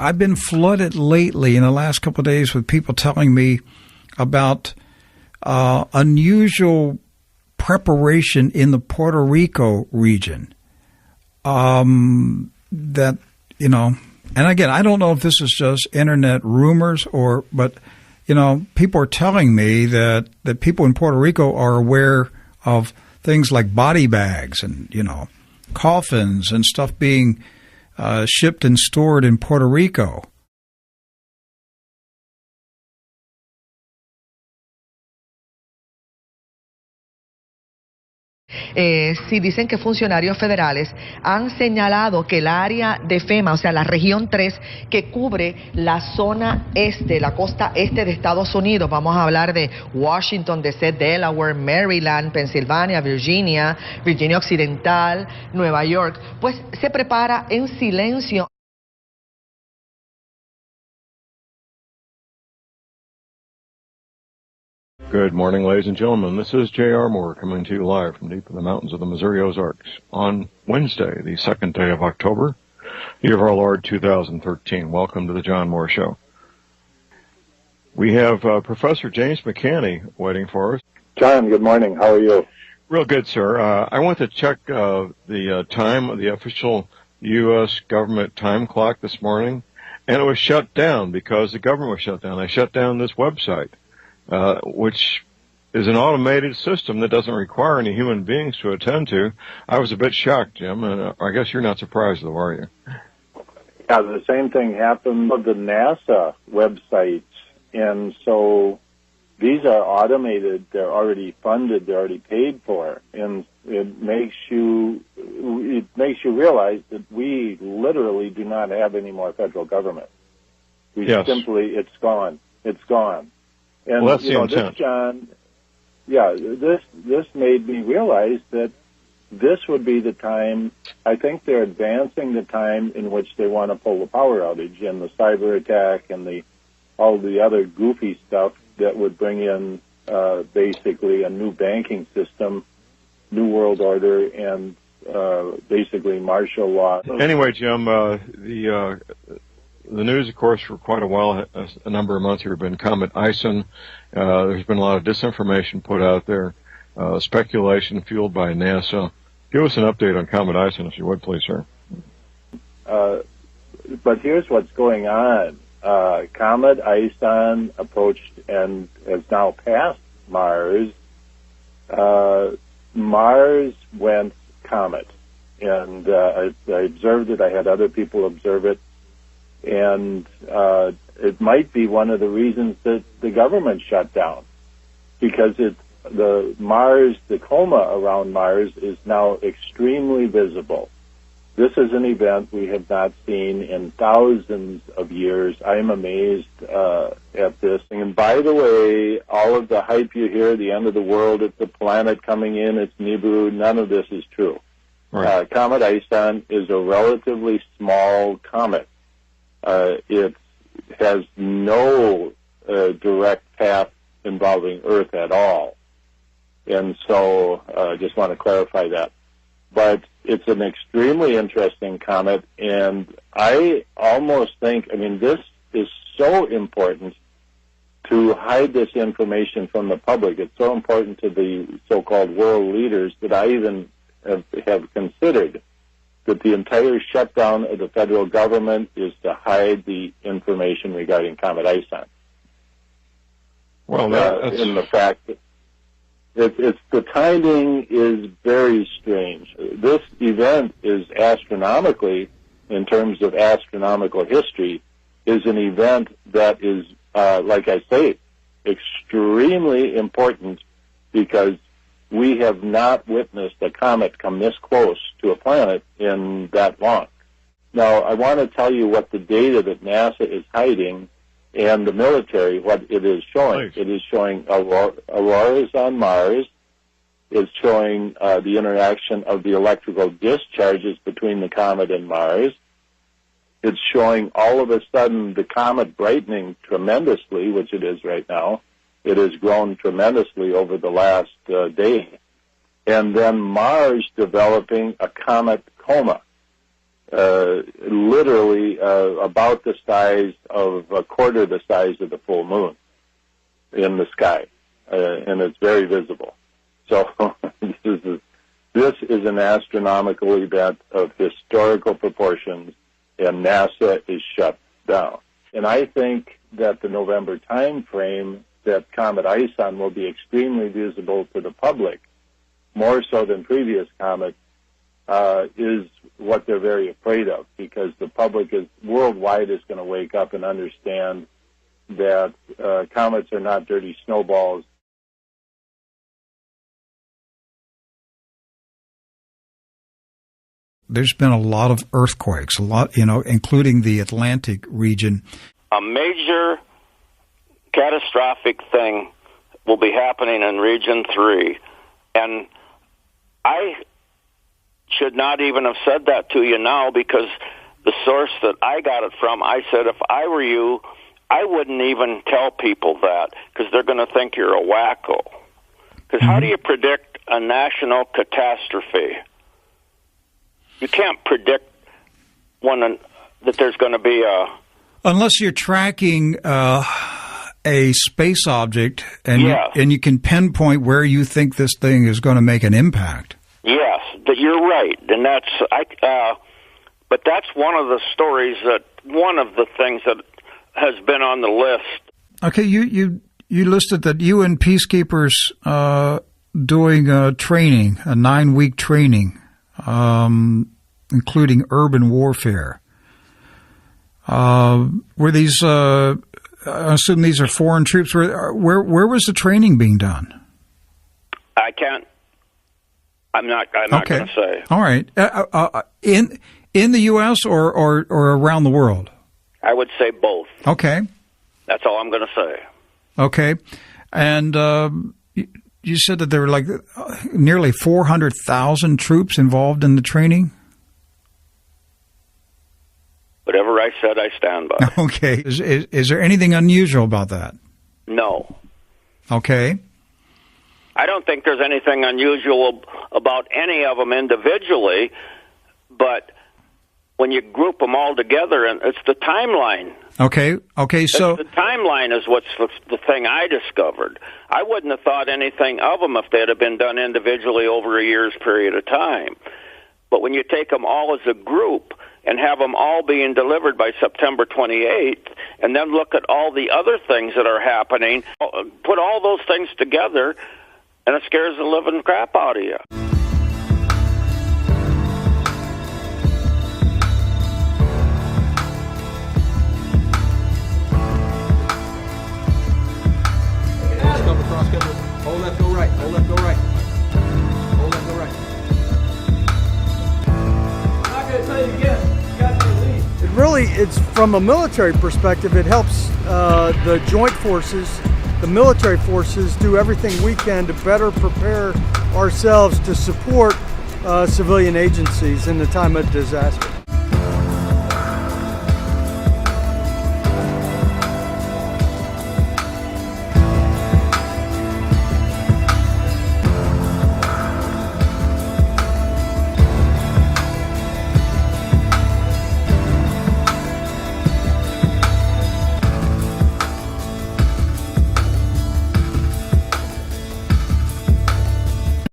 I've been flooded lately in the last couple of days with people telling me about unusual preparation in the Puerto Rico region. That, you know, and again, I don't know if this is just internet rumors but, you know, people are telling me that people in Puerto Rico are aware of things like body bags and, you know, coffins and stuff being shipped and stored in Puerto Rico. Sí dicen que funcionarios federales han señalado que el área de FEMA, o sea, la región 3, que cubre la zona este, la costa este de Estados Unidos, vamos a hablar de Washington, D.C., Delaware, Maryland, Pensilvania, Virginia, Virginia Occidental, Nueva York, pues se prepara en silencio. Good morning, ladies and gentlemen. This is J.R. Moore coming to you live from deep in the mountains of the Missouri Ozarks on Wednesday, the second day of October, year of our Lord 2013. Welcome to the John Moore Show. We have Professor James McCanney waiting for us. John, good morning. How are you? Real good, sir. I went to check the time of the official U.S. government time clock this morning, and it was shut down because the government was shut down. They shut down this website. Which is an automated system that doesn't require any human beings to attend to. I was a bit shocked, Jim, and I guess you're not surprised, though, are you? Yeah, the same thing happened with the NASA websites, and so these are automated. They're already funded. They're already paid for, and it makes you realize that we literally do not have any more federal government. It's gone. It's gone. And, well, that's the intent. This, John, this made me realize that this would be the time. I think they're advancing the time in which they want to pull the power outage and the cyber attack and all the other goofy stuff that would bring in basically a new banking system, new world order, and basically martial law. Anyway, Jim, the news, of course, for quite a while, a number of months here, have been Comet Ison. There's been a lot of disinformation put out there, speculation fueled by NASA. Give us an update on Comet Ison, if you would, please, sir. But here's what's going on. Comet Ison approached and has now passed Mars. Mars went comet, and I observed it. I had other people observe it. And it might be one of the reasons that the government shut down, because the coma around Mars is now extremely visible. This is an event we have not seen in thousands of years. I'm amazed at this. And by the way, all of the hype you hear, the end of the world, it's a planet coming in, it's Nibiru, none of this is true. Right. Comet Ison is a relatively small comet. It has no direct path involving Earth at all. And so I just want to clarify that. But it's an extremely interesting comet, and I almost think, this is so important to hide this information from the public. It's so important to the so-called world leaders that I even have considered that the entire shutdown of the federal government is to hide the information regarding Comet Ison. Well, that's... in the fact that it's the timing is very strange. This event is astronomically, in terms of astronomical history, is an event that is, like I say, extremely important because we have not witnessed a comet come this close to a planet in that long. Now, I want to tell you what the data that NASA is hiding and the military, what it is showing. Please. It is showing auroras on Mars. It's showing the interaction of the electrical discharges between the comet and Mars. It's showing all of a sudden the comet brightening tremendously, which it is right now. It has grown tremendously over the last day. And then Mars developing a comet coma. literally about the size of a quarter the size of the full moon in the sky, and it's very visible. So this is an astronomical event of historical proportions, and NASA is shut down. And I think that the November time frame that Comet ISON will be extremely visible to the public, more so than previous comets, is what they're very afraid of, because the public worldwide is going to wake up and understand that comets are not dirty snowballs. There's been a lot of earthquakes, including the Atlantic region. A major catastrophic thing will be happening in Region 3, and I should not even have said that to you now, because the source that I got it from, I said, if I were you, I wouldn't even tell people that, because they're going to think you're a wacko. Because how do you predict a national catastrophe? You can't predict that there's going to be a... Unless you're tracking a space object and you can pinpoint where you think this thing is going to make an impact. Yes, you're right, and but that's one of the stories one of the things that has been on the list. Okay, you listed that UN peacekeepers doing training, a 9-week training, including urban warfare. Were these? I assume these are foreign troops. Where was the training being done? I can't. I'm not going to say. All right. In the U.S. or around the world? I would say both. Okay. That's all I'm going to say. Okay. And you said that there were like nearly 400,000 troops involved in the training? Whatever I said, I stand by. Okay. Is there anything unusual about that? No. Okay. I don't think there's anything unusual about any of them individually, but when you group them all together, and it's the timeline. Okay, so... The timeline is what's the thing I discovered. I wouldn't have thought anything of them if they'd have been done individually over a year's period of time. But when you take them all as a group and have them all being delivered by September 28th, and then look at all the other things that are happening, put all those things together, and it scares the living crap out of you. Cross schedule. Hold left, go right. Hold left, go right. Hold left, go right. I'm not going to tell you again. You got to lead. It's from a military perspective, it helps the joint forces, the military forces, do everything we can to better prepare ourselves to support civilian agencies in the time of disaster.